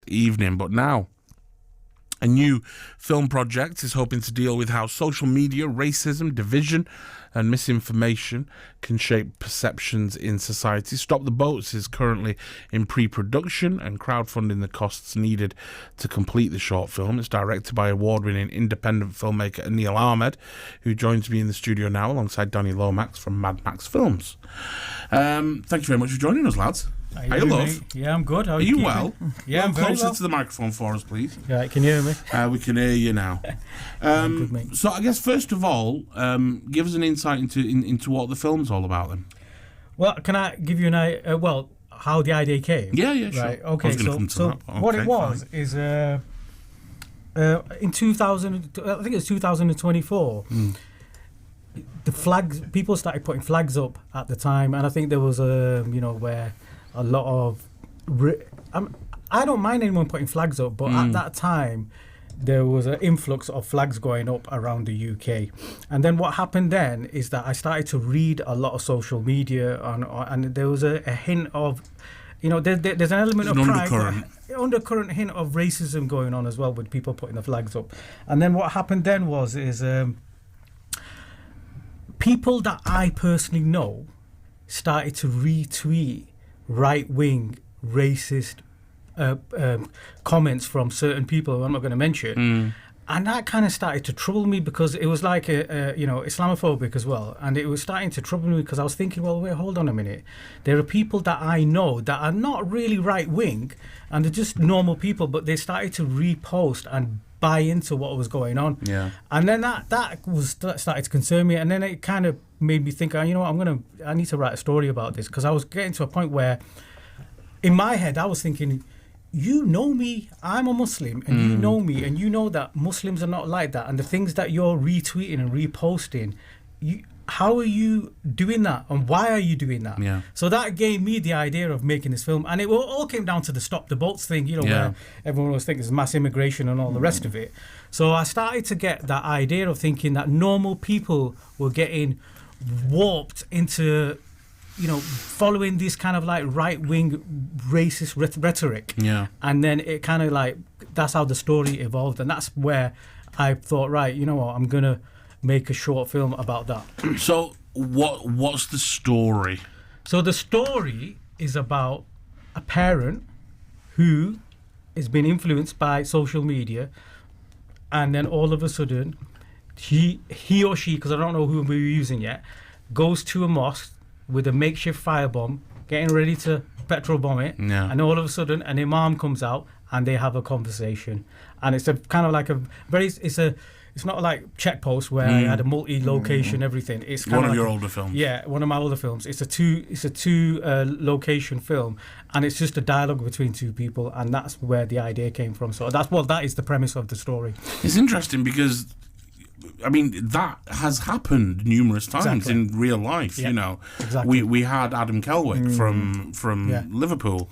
evening. But now, a new film project is hoping to deal with how social media, racism, division and misinformation can shape perceptions in society. Stop the Boats is currently in pre-production and crowdfunding the costs needed to complete the short film. It's directed by award-winning independent filmmaker Anil Ahmed, who joins me in the studio now alongside Danny Lomax from Mad Max Films. Thank you very much for joining us, lads. How you love? Yeah, I'm good. How are you well? Yeah, I'm very closer well. to the microphone for us, please. Yeah, can you hear me? We can hear you now. Good, mate. So I guess first of all, give us an insight into what the film's all about then. Well, can I give you an idea? How the idea came? Yeah, sure. Right. Okay. So what it was is in 2000, I think it was 2024. The flags, people started putting flags up at the time, and I think there was where a lot of I don't mind anyone putting flags up, but at that time there was an influx of flags going up around the UK. And then what happened then is that I started to read a lot of social media, and there was a hint of, there's an element of pride, undercurrent hint of racism going on as well with people putting the flags up. And then what happened then is people that I personally know started to retweet right-wing racist comments from certain people who I'm not going to mention, and that kind of started to trouble me because it was like Islamophobic as well, and it was starting to trouble me because I was thinking, well, wait, hold on a minute, there are people that I know that are not really right-wing and they're just normal people, but they started to repost and buy into what was going on. Yeah. And then that started to concern me, and then it kind of made me think, you know what, I need to write a story about this, because I was getting to a point where in my head I was thinking, you know me, I'm a Muslim, and you know me, and you know that Muslims are not like that, and the things that you're retweeting and reposting, how are you doing that, and why are you doing that? Yeah. So that gave me the idea of making this film, and it all came down to the Stop the Boats thing, where everyone was thinking there's mass immigration and all the rest of it. So I started to get that idea of thinking that normal people were getting warped into, following this kind of like right-wing racist rhetoric. Yeah. And then it kind of like, that's how the story evolved, and that's where I thought, right, you know what, I'm going to make a short film about that. So what's the story? So the story is about a parent who has been influenced by social media, and then all of a sudden he or she, because I don't know who we're using yet, goes to a mosque with a makeshift firebomb, getting ready to petrol bomb it, and all of a sudden an imam comes out and they have a conversation, and it's a kind of like it's not like Check Post where I had a multi-location everything. It's kind one of of like your older films. Yeah, one of my older films. It's a two location film, and it's just a dialogue between two people, and that's where the idea came from. So that is the premise of the story. It's interesting because, I mean, that has happened numerous times in real life. Yeah, exactly. We had Adam Kelwick from Liverpool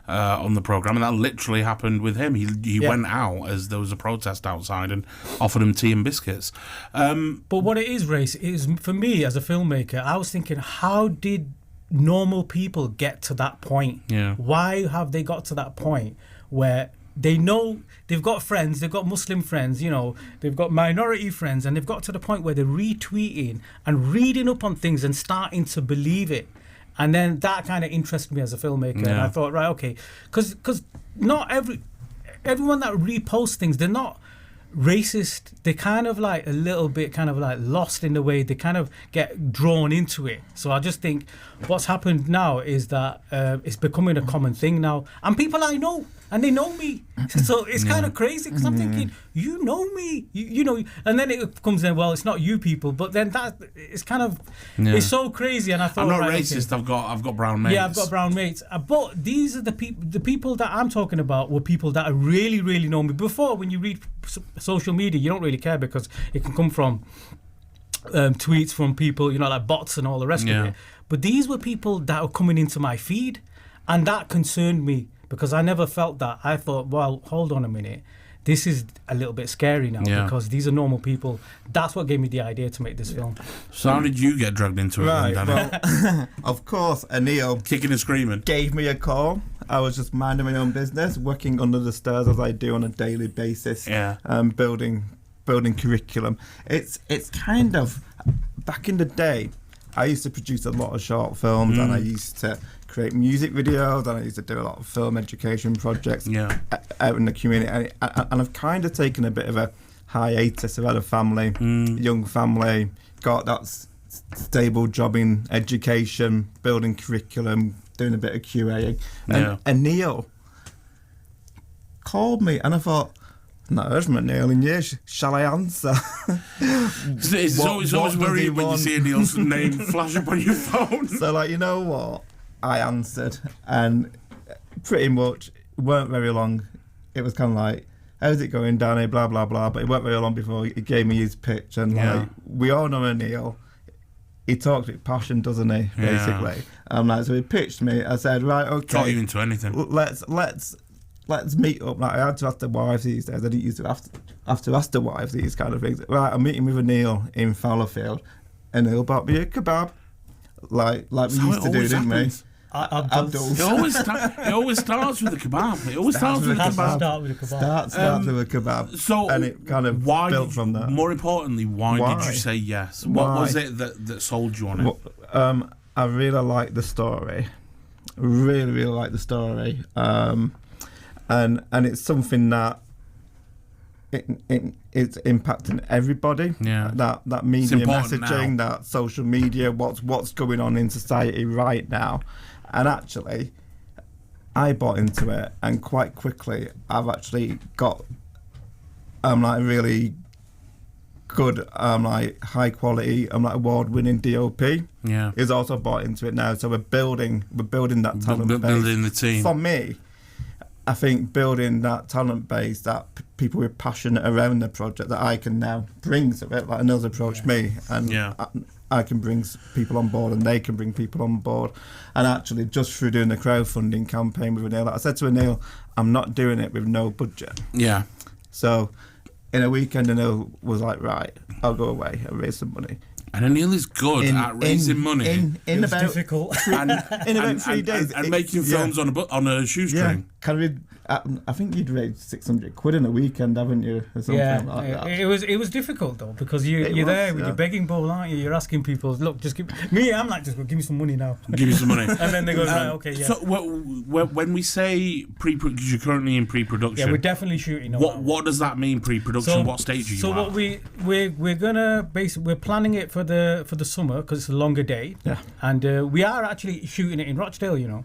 on the programme, and that literally happened with him. He went out as there was a protest outside and offered him tea and biscuits. But what it is, Raees, is for me as a filmmaker, I was thinking, how did normal people get to that point? Yeah. Why have they got to that point where they know they've got friends, they've got Muslim friends, they've got minority friends, and they've got to the point where they're retweeting and reading up on things and starting to believe it. And then that kind of interested me as a filmmaker, and I thought, right, okay, because not everyone that reposts things, they're not racist. They're kind of like a little bit kind of like lost in the way they kind of get drawn into it. So I just think what's happened now is that it's becoming a common thing now, and people I know, and they know me, so it's kind of crazy because I'm thinking, you know me, you know, and then it comes in, well, it's not you people, but then that it's kind of it's so crazy. And I thought, I'm not racist. Okay. I've got brown mates. Yeah, I've got brown mates, but these are the people that I'm talking about were people that really, really know me. Before, when you read social media, you don't really care because it can come from tweets from people, like bots and all the rest of it. But these were people that were coming into my feed, and that concerned me because I never felt that. I thought, well, hold on a minute, this is a little bit scary now because these are normal people. That's what gave me the idea to make this film. So how did you get dragged into it? Right, well, of course, Anil kicking and screaming gave me a call I was just minding my own business, working under the stairs as I do on a daily basis. Yeah. Building curriculum. It's kind of, back in the day, I used to produce a lot of short films, and I used to create music videos, and I used to do a lot of film education projects out in the community. And I've kind of taken a bit of a hiatus. I've had a family, young family, got that stable job in education, building curriculum, doing a bit of QA. And Neil called me, and I thought, not heard from Neil in years. Shall I answer? It's always worrying when you see a Neil's name flash up on your phone. So, like, you know what? I answered, and pretty much it weren't very long. It was kind of like, how's it going, Danny? Blah, blah, blah. But it weren't very long before he gave me his pitch. And, like, we all know Neil. He talks with passion, doesn't he, basically? So he pitched me. I said, right, okay. Got you into anything. Let's meet up. Like, I had to ask the wives these days. I didn't used to have to ask the wives these kind of things. Right, I'm meeting with Neil in Fallowfield, and he'll bought me a kebab, like we used to do, didn't we? Abdul's. It always starts with a kebab. It always starts with a kebab. Start with a kebab. Starts with a kebab. So, and it kind of built from that. More importantly, why did you say yes? What was it that sold you on it? Well, I really like the story. Really, really like the story. And it's something that it's impacting everybody. Yeah. That media messaging, that social media, what's going on in society right now. And actually, I bought into it, and quite quickly, I've actually got really good, high quality, award-winning DOP. Yeah, is also bought into it now. So we're building that talent base. Building the team. For me, I think building that talent base, that people with passion around the project that I can now bring to it, like Anil's approached me, and I can bring people on board, and they can bring people on board. And actually, just through doing the crowdfunding campaign with Anil, like I said to Anil, I'm not doing it with no budget. Yeah. So in a weekend, Anil was like, right, I'll go away and raise some money. And Anil is good at raising money. In about difficult. in about 3 days. And making films on a shoestring. I think you'd raised 600 quid in a weekend, haven't you? Or something like that. It was difficult though, because you're there with your begging bowl, aren't you? You're asking people, look, just give me. I'm like, just give me some money now. Give me some money. And then they go, right, okay, yeah. So when we say because you're currently in pre-production, yeah, we're definitely shooting. What does that mean? Pre-production? So, what stage are you at? So what we're gonna we're planning it for the summer because it's a longer day. Yeah. And we are actually shooting it in Rochdale. You know.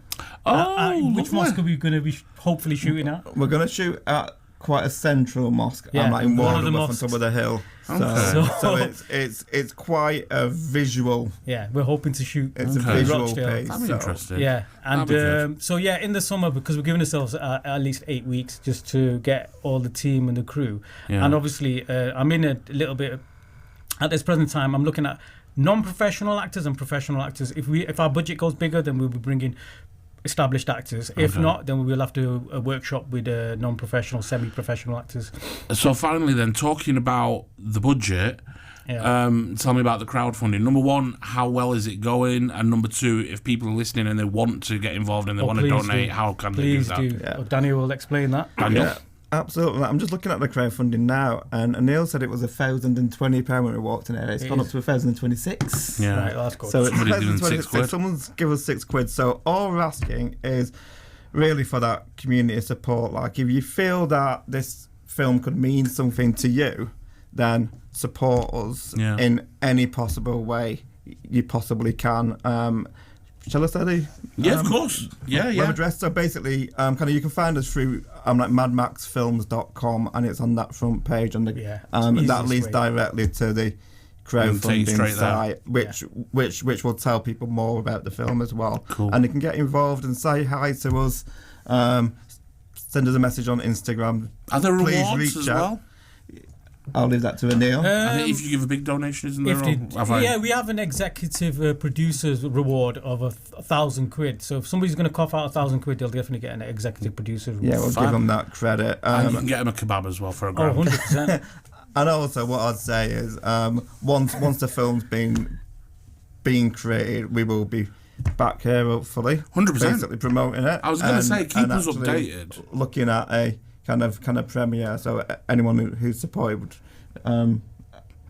Which lovely. mosque are we gonna be hopefully shooting at? We're going to shoot at quite a central mosque. Yeah, I'm like in one of the Waldorf on mosques. top of the hill. Okay. So it's quite a visual. Yeah, we're hoping to shoot. It's a in visual Rochdale. piece. That'd be interesting. Yeah, and That'd be so in the summer, because we're giving ourselves at least 8 weeks just to get all the team and the crew. Yeah. And obviously, I'm in a little bit. At this present time, I'm looking at non-professional actors and professional actors. If our budget goes bigger, then we'll be bringing established actors. If not, then we will have to do a workshop with non-professional, semi-professional actors. So finally then, talking about the budget, tell me about the crowdfunding. Number one, how well is it going? And number two, if people are listening and they want to get involved and they want to donate, how can they do that? Please do. Yeah. Daniel will explain that. Daniel? Yeah, absolutely. I'm just looking at the crowdfunding now, and Neil said it was £1,020 when we walked in here. It's gone up to 1,026. Yeah. Right, that's good. So it's Somebody's giving 6 quid. Someone's given us 6 quid. So all we're asking is really for that community support. Like, if you feel that this film could mean something to you, then support us in any possible way you possibly can. Shall I say the of course. Web address? So basically, you can find us through madmaxfilms.com, and it's on that front page, and that leads directly to the crowdfunding site, which will tell people more about the film as well. Cool. And they can get involved and say hi to us. Send us a message on Instagram. Are there Please rewards reach as out. well? I'll leave that to Anil. I think if you give a big donation, isn't there? We have an executive producer's reward of £1,000. So if somebody's going to cough out £1,000, they'll definitely get an executive producer reward. Yeah, we'll give them that credit. And you can get them a kebab as well for a grand. 100%. And also, what I'd say is, once the film's been created, we will be back here, hopefully. 100%. Basically promoting it. I was going to say, keep us actually updated. Looking at a kind of premiere, so anyone who's supported, I'm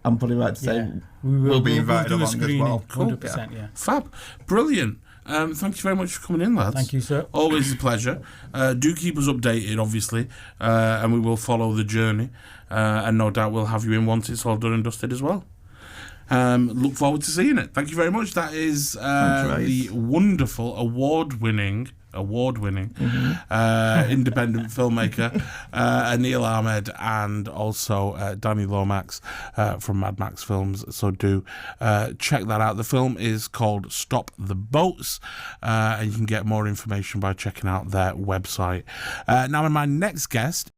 probably right to say will be invited do a along as screening, well. 100%, yeah. Fab. Brilliant. Thank you very much for coming in, lads. Thank you, sir. Always a pleasure. Do keep us updated, obviously, and we will follow the journey. And no doubt we'll have you in once it's all done and dusted as well. Look forward to seeing it. Thank you very much. That is the wonderful, award-winning independent filmmaker Anil Ahmed, and also Danny Lomax from Mad Max Films. So do check that out. The film is called Stop the Boats, and you can get more information by checking out their website. Now, my next guest